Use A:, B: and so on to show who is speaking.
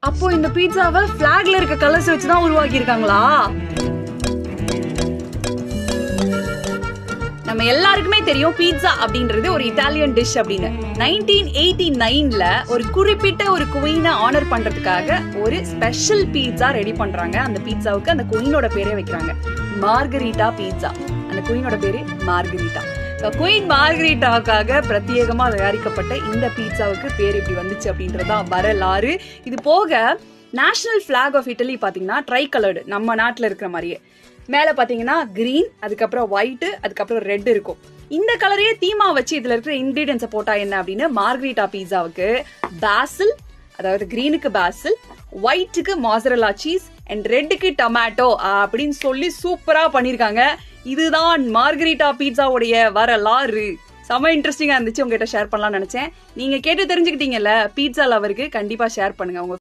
A: அப்போ இந்த பீட்சாவை பிளாக்ல இருக்க கலர்ஸ் வச்சுதான் உருவாக்கி இருக்காங்களா? நம்ம எல்லாருக்குமே தெரியும் பீட்சா அப்படின்றது ஒரு இட்டாலியன் டிஷ் அப்படின்னு. 1989ல ஒரு குறிப்பிட்ட ஒரு குயினை ஆனர் பண்றதுக்காக ஒரு ஸ்பெஷல் பீட்சா ரெடி பண்றாங்க. அந்த பீட்சாவுக்கு அந்த குயினோட பேரே வைக்கிறாங்க, மார்கரிட்டா பீட்சா. அந்த குயினோட பேரு மார்கரிட்டா. குயின் மார்கரிட்டாவுக்காக பிரத்யேகமா தயாரிக்கப்பட்ட இந்த பீட்சாவுக்கு பேர் இப்படி வந்துச்சு அப்படின்றதான் வரலாறு. இது போக நேஷனல் பிளாக் ஆஃப் இட்டலி பாத்தீங்கன்னா ட்ரை கலர்டு, நம்ம நாட்டுல இருக்கிற மாதிரியே. மேல பாத்தீங்கன்னா கிரீன், அதுக்கப்புறம் ஒயிட், அதுக்கப்புறம் ரெட் இருக்கும். இந்த கலரையே தீமா வச்சு இதுல இருக்கிற இன்கிரீடியன்ஸை போட்டா என்ன அப்படின்னு மார்கரிட்டா பீட்சாவுக்கு பாசில், அதாவது கிரீனுக்கு பாசில், ஒயிட்டுக்கு மாசரலா சீஸ் அண்ட் ரெட்டுக்கு டொமேட்டோ அப்படின்னு சொல்லி சூப்பரா பண்ணிருக்காங்க. இதுதான் மார்கரிட்டா பீட்சாவுடைய வரலாறு. செம இன்ட்ரெஸ்டிங்கா இருந்துச்சு, உங்ககிட்ட ஷேர் பண்ணலாம்னு நினைச்சேன். நீங்க கேட்டு தெரிஞ்சுக்கிட்டீங்கல்ல, பீட்சா லவருக்கு கண்டிப்பா ஷேர் பண்ணுங்க. உங்க